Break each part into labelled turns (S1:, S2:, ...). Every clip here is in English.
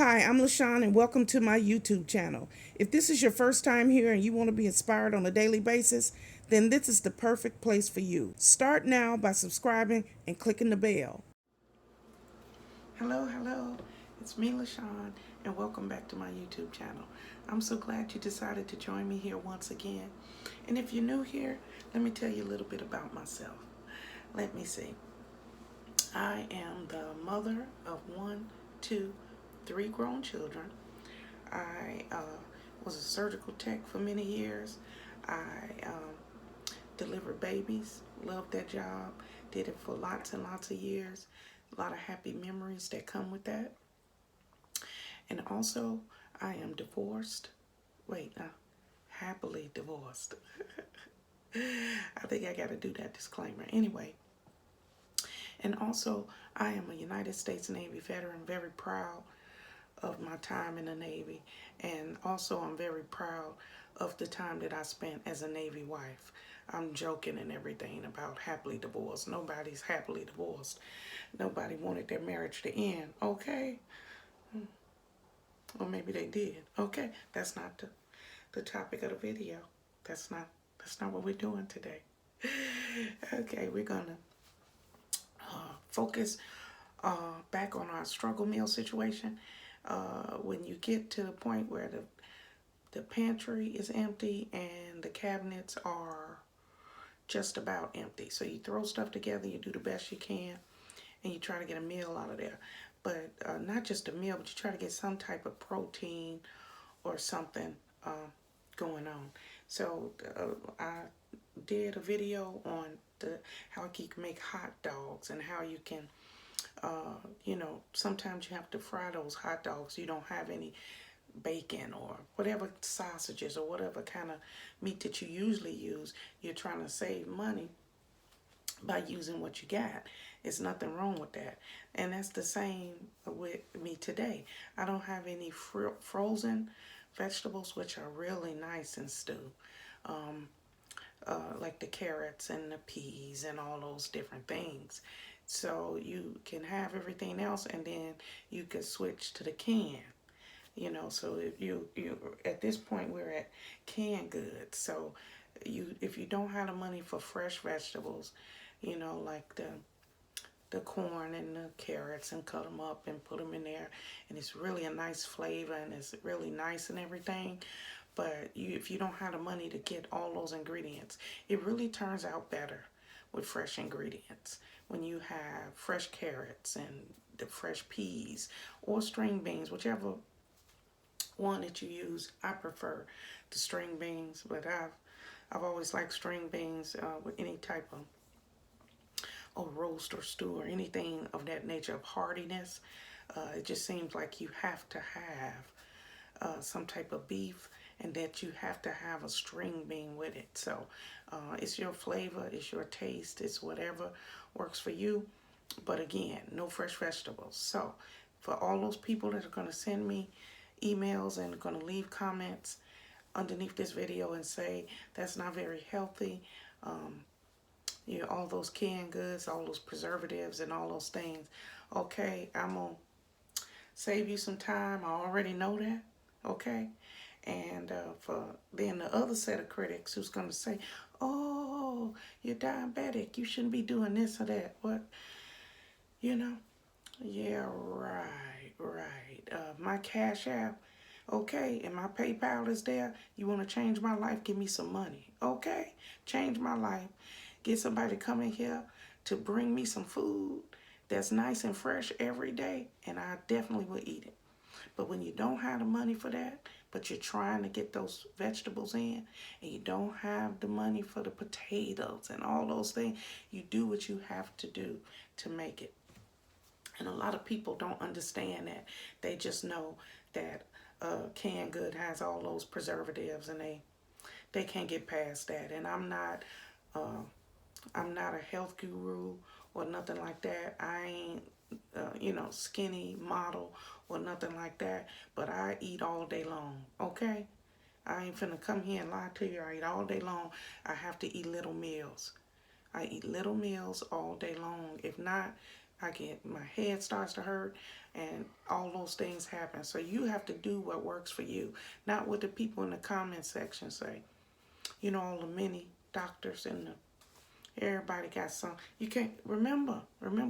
S1: Hi, I'm Lashon and welcome to my YouTube channel. If this is your first time here and you want to be inspired on a daily basis, then this is the perfect place for you. Start now by subscribing and clicking the bell. Hello. It's me, Lashon, and welcome back to my YouTube channel. I'm so glad you decided to join me here once again. And if you're new here, let me tell you a little bit about myself. Let me see. I am the mother of one, two, three grown children. I was a surgical tech for many years. I delivered babies, loved that job, did it for lots and lots of years. A lot of happy memories that come with that. And also, I am divorced. Happily divorced. I think I got to do that disclaimer. Anyway, and also, I am a United States Navy veteran, very proud of my time in the Navy. And also, I'm very proud of the time that I spent as a Navy wife. I'm joking and everything about happily divorced. Nobody's happily divorced. Nobody wanted their marriage to end, okay? Or maybe they did, okay? That's not the topic of the video. That's not what we're doing today. Okay, we're gonna focus back on our struggle meal situation. When you get to the point where the pantry is empty and the cabinets are just about empty. So you throw stuff together, you do the best you can, and you try to get a meal out of there. But not just a meal, but you try to get some type of protein or something going on. So I did a video on how you can make hot dogs and how you can, sometimes you have to fry those hot dogs. You don't have any bacon or whatever sausages or whatever kind of meat that you usually use. You're trying to save money by using what you got. There's nothing wrong with that. And that's the same with me today. I don't have any frozen vegetables, which are really nice in stew. Like the carrots and the peas and all those different things. So you can have everything else and then you could switch to the can. So if you at this point we're at canned goods. So if you don't have the money for fresh vegetables, like the corn and the carrots, and cut them up and put them in there, and it's really a nice flavor and it's really nice and everything. But if you don't have the money to get all those ingredients, it really turns out better with fresh ingredients. When you have fresh carrots and the fresh peas or string beans, whichever one that you use. I prefer the string beans, but I've always liked string beans with any type of roast or stew or anything of that nature of hardiness. It just seems like you have to have some type of beef, and that you have to have a string bean with it. So it's your flavor, it's your taste, it's whatever works for you. But again, no fresh vegetables. So for all those people that are going to send me emails and going to leave comments underneath this video and say that's not very healthy, all those canned goods, all those preservatives and all those things, okay, I'm going to save you some time. I already know that, okay? And for then the other set of critics who's going to say, oh, you're diabetic, you shouldn't be doing this or that. What? Yeah, right. My Cash App, okay, and my PayPal is there. You want to change my life? Give me some money, okay? Change my life. Get somebody to come in here to bring me some food that's nice and fresh every day, and I definitely will eat it. But when you don't have the money for that, but you're trying to get those vegetables in, and you don't have the money for the potatoes and all those things, you do what you have to do to make it. And a lot of people don't understand that. They just know that canned good has all those preservatives, and they can't get past that. And I'm not a health guru or nothing like that. I ain't skinny model or nothing like that. But I eat all day long, okay? I ain't finna come here and lie to you. I eat all day long. I have to eat little meals. I eat little meals all day long. If not, my head starts to hurt, and all those things happen. So you have to do what works for you, not what the people in the comment section say. You know, all the many doctors and everybody got some. You can't, remember,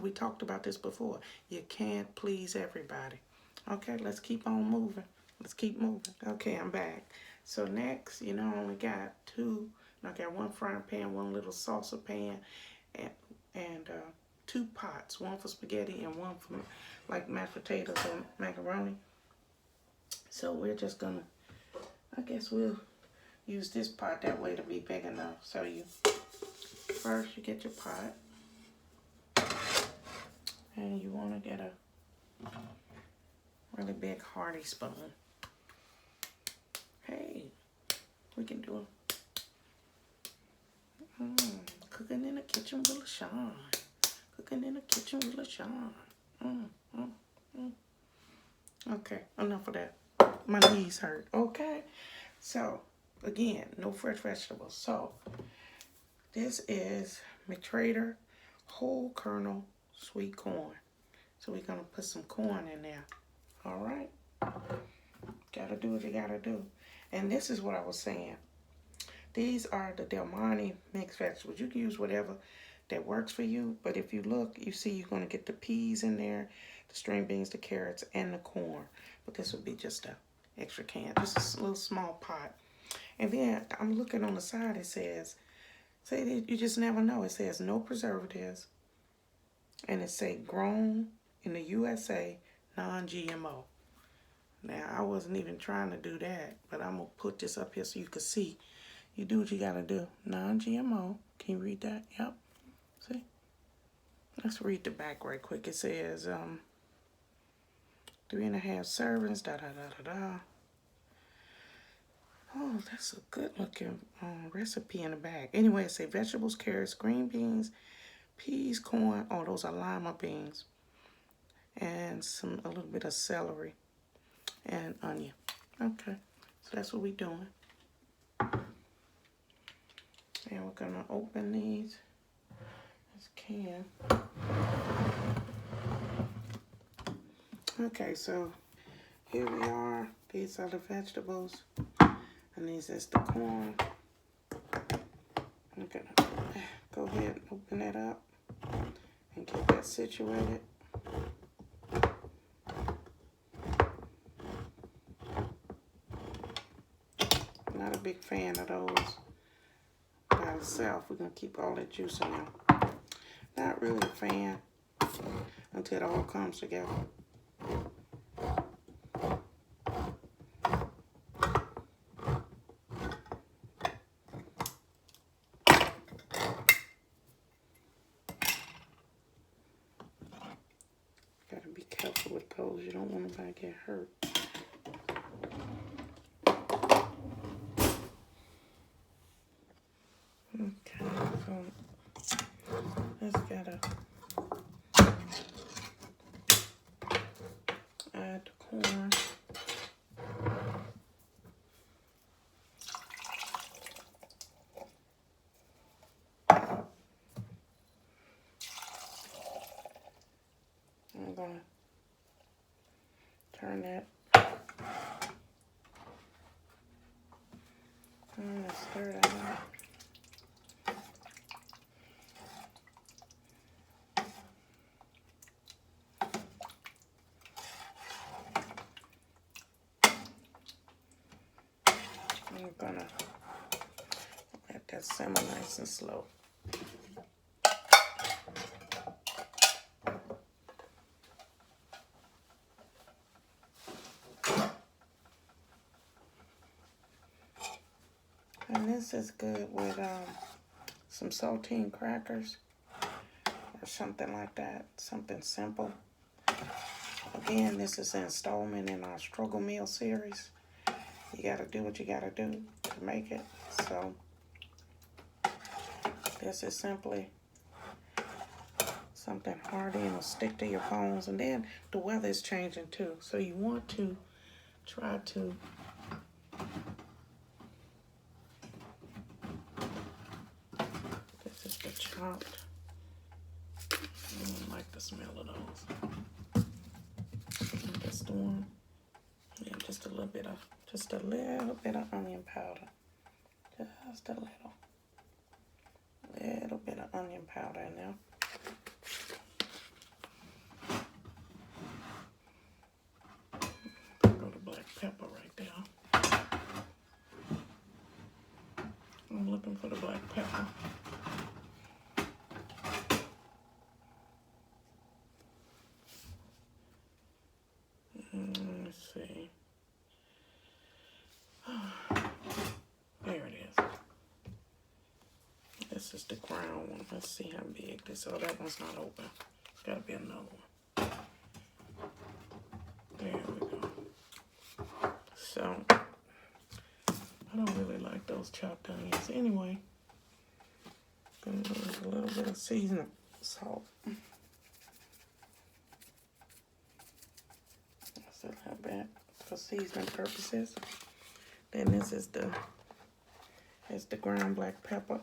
S1: we talked about this before. You can't please everybody. Okay, let's keep on moving. Let's keep moving. Okay, I'm back. So next, you know, I only got two. I got one frying pan, one little salsa pan, and 2 pots, one for spaghetti and one for like mashed potatoes or macaroni. So we're just gonna, I guess we'll use this pot that way to be big enough. So first you get your pot, and you want to get a really big hearty spoon. Hey, we can do it. Cooking in the kitchen with Lashon. Cooking in the kitchen with Lashon. Okay, enough of that. My knees hurt. Okay, so again, no fresh vegetables. So this is McTrader whole kernel sweet corn. So we're gonna put some corn in there. All right, gotta do what you gotta do. And this is what I was saying. These are the Del Monte mixed vegetables. You can use whatever that works for you, but if you look, you see you're going to get the peas in there, the string beans, the carrots, and the corn. But this would be just an extra can. Just a little small pot. And then I'm looking on the side, it says, you just never know. It says no preservatives, and it say grown in the USA, non-GMO. Now, I wasn't even trying to do that, but I'm going to put this up here so you can see. You do what you got to do. Non-GMO. Can you read that? Yep. See? Let's read the back right quick. It says 3.5 servings, da-da-da-da-da. Oh, that's a good looking recipe in the back. Anyway, it says vegetables, carrots, green beans, peas, corn. Oh, those are lima beans. And a little bit of celery and onion. Okay, so that's what we're doing. And we're gonna open these as can. Okay, so here we are. These are the vegetables, and this is the corn. I'm gonna go ahead and open that up and get that situated. Not a big fan of those by itself. We're going to keep all that juice in there. Not really a fan until it all comes together. Got to be careful with those. You don't want nobody to get hurt. Okay, so let's gotta add the corn. I'm gonna turn that. I'm gonna stir that out. I'm gonna let that simmer nice and slow. And this is good with some saltine crackers or something like that, something simple. Again, this is an installment in our struggle meal series. You gotta do what you gotta do to make it. So this is simply something hearty and will stick to your bones. And then the weather is changing too, so you want to try to this is the chopped. I don't like the smell of those. That's the one. Yeah, just a little bit of onion powder. Just a little bit of onion powder in there. Go to black pepper right there. I'm looking for the black pepper. Let's see. There it is. This is the ground one. Let's see how big this is. Oh, that one's not open. Gotta be another one. There we go. So, I don't really like those chopped onions. Anyway, gonna use a little bit of seasoning salt. Just a little bit for seasoning purposes. Then this is the ground black pepper.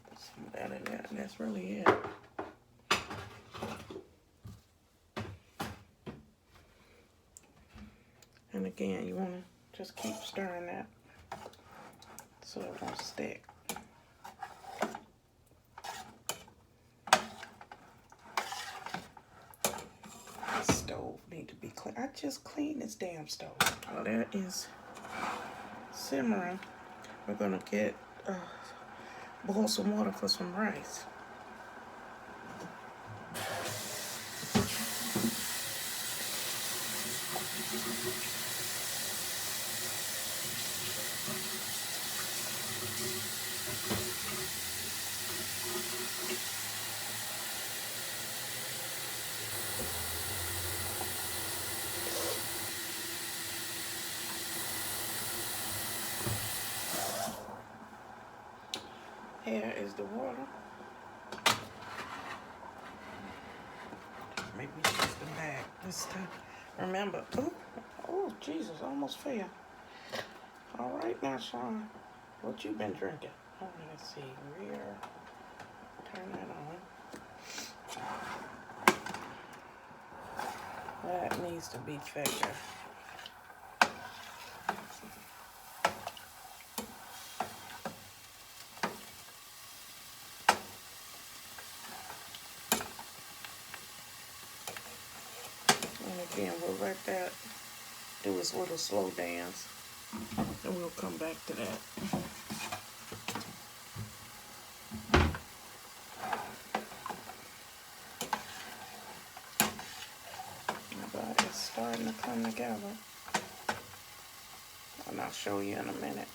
S1: Put some of that in there, and that's really it. And again, you want to just keep stirring that so it won't stick. The stove need to be clean. I just cleaned this damn stove. Oh, that is simmering. We're gonna get boil some water for some rice. Here is the water. Make me shift the bag this time. Remember, oh, Jesus, almost fell. All right now, Sean, what you been drinking? Oh, let's see, rear, turn that on. That needs to be thicker. Again, we'll let that do its little slow dance, and we'll come back to that. But it's starting to come together, and I'll show you in a minute.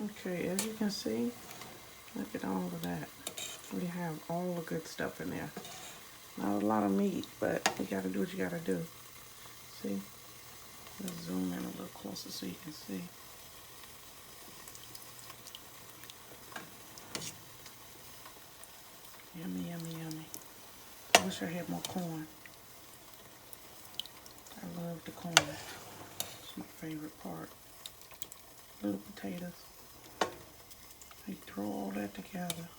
S1: Okay, as you can see, look at all of that. We have all the good stuff in there. Not a lot of meat, but you gotta do what you gotta do. See? Let's zoom in a little closer so you can see. Yummy, yummy, yummy. I wish I had more corn. I love the corn. It's my favorite part. Little potatoes. You throw all that together.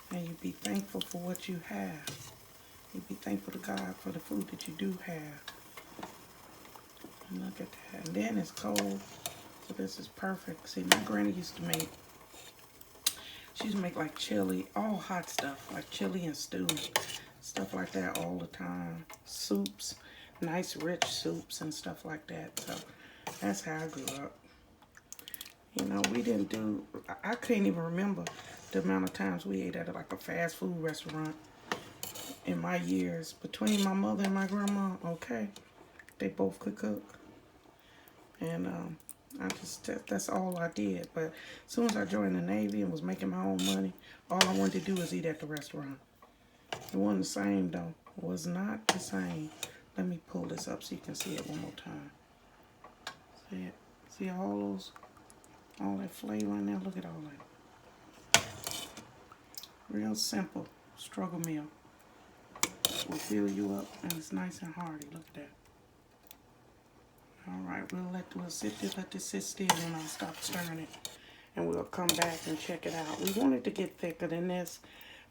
S1: And you be thankful for what you have. You be thankful to God for the food that you do have. And look at that. And then it's cold, so this is perfect. See, my granny used to make, she used to make like chili, all hot stuff, like chili and stew, stuff like that all the time. Soups, nice rich soups and stuff like that. So that's how I grew up. You know, we didn't do, I couldn't even remember the amount of times we ate at like a fast food restaurant in my years. Between my mother and my grandma, okay, they both could cook. And that's all I did. But as soon as I joined the Navy and was making my own money, all I wanted to do was eat at the restaurant. It wasn't the same though. It was not the same. Let me pull this up so you can see it one more time. See it? See all that flavor in there? Look at all that. Real simple struggle meal. Will fill you up, and it's nice and hearty. Look at that. All right, we'll sit this, let this sit still, and I'll stop stirring it. And we'll come back and check it out. We want it to get thicker than this,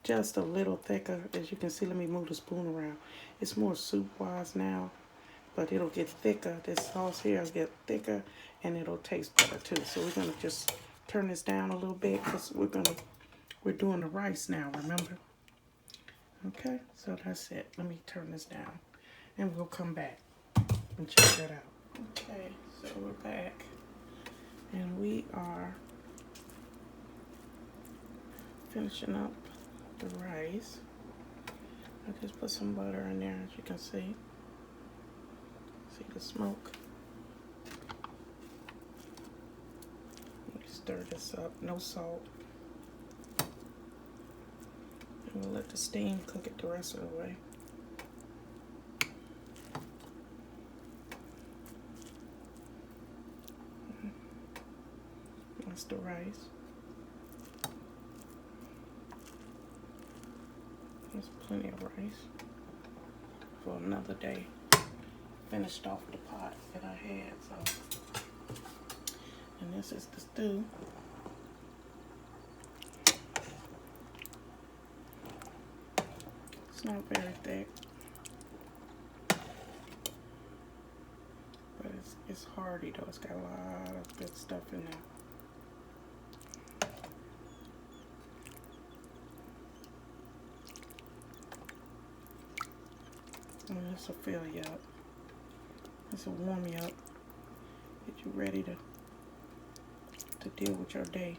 S1: just a little thicker. As you can see, let me move the spoon around. It's more soup-wise now, but it'll get thicker. This sauce here will get thicker, and it'll taste better too. So we're gonna just turn this down a little bit because we're doing the rice now, remember? Okay, so that's it. Let me turn this down, and we'll come back and check that out. Okay, so we're back, and we are finishing up the rice. I just put some butter in there, as you can see. See the smoke. Stir this up, no salt. And we'll let the steam cook it the rest of the way. That's the rice. There's plenty of rice for another day. Finished off the pot that I had, so. And this is the stew. It's not very thick, but it's hearty though. It's got a lot of good stuff in there. And this will fill you up. This will warm you up. Get you ready to deal with your day.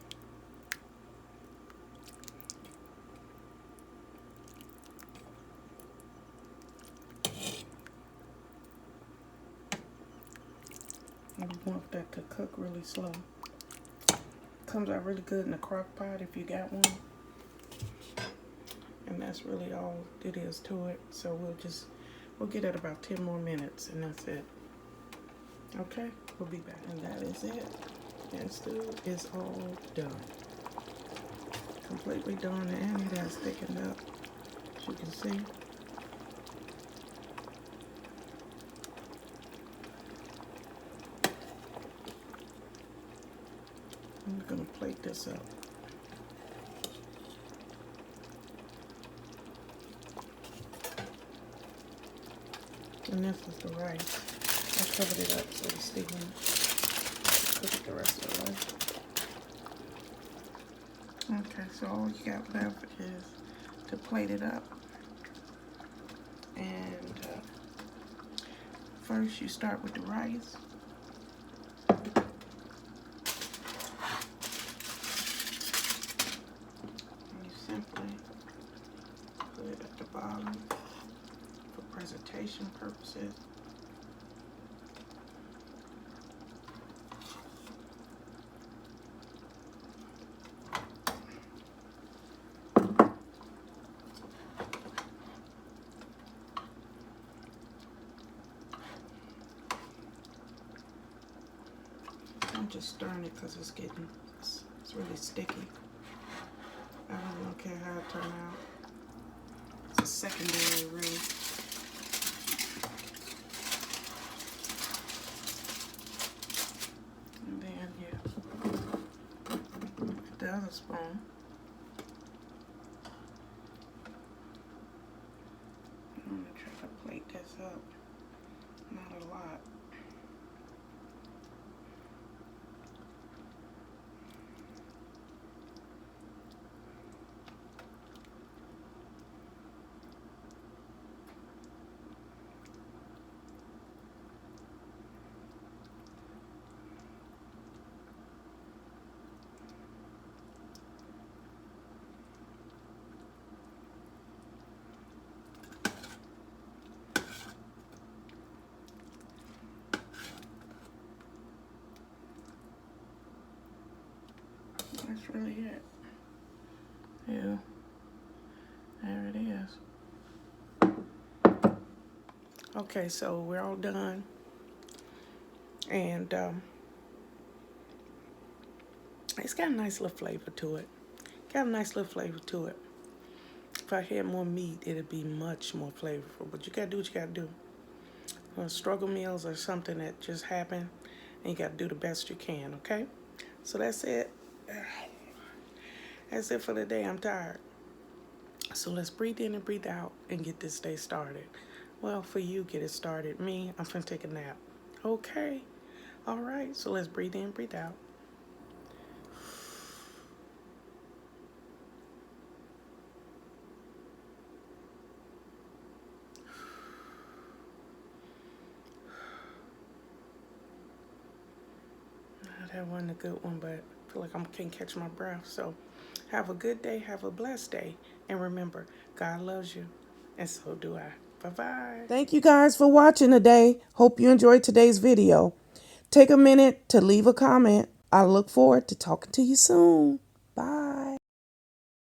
S1: And you want that to cook really slow. Comes out really good in a crock pot if you got one. And that's really all it is to it. So we'll get it about 10 more minutes and that's it. Okay, we'll be back. And that is it. And stew is all done. Completely done, and it has thickened up, as you can see. I'm gonna plate this up. And this is the rice. I covered it up so the steam cook it the rest of the way. Okay, so all you got left is to plate it up. And first you start with the rice. And you simply put it at the bottom for presentation purposes. I'm just stirring it because it's really sticky. I don't care how it turns out. It's a secondary really. And then the other spoon. I'm gonna try to plate this up. Not a lot. That's really it. Yeah, there it is. Okay, so we're all done. And it's got a nice little flavor to it. Got a nice little flavor to it. If I had more meat, it'd be much more flavorful. But you gotta do what you gotta do. struggle meals are something that just happen, and you got to do the best you can, okay? So that's it. That's it for the day. I'm tired. So let's breathe in and breathe out and get this day started. Well, for you, get it started. Me, I'm finna take a nap. Okay. All right. So let's breathe in, breathe out. That wasn't a good one, but I feel like I can't catch my breath. So have a good day. Have a blessed day. And remember, God loves you. And so do I. Bye-bye. Thank you guys for watching today. Hope you enjoyed today's video. Take a minute to leave a comment. I look forward to talking to you soon.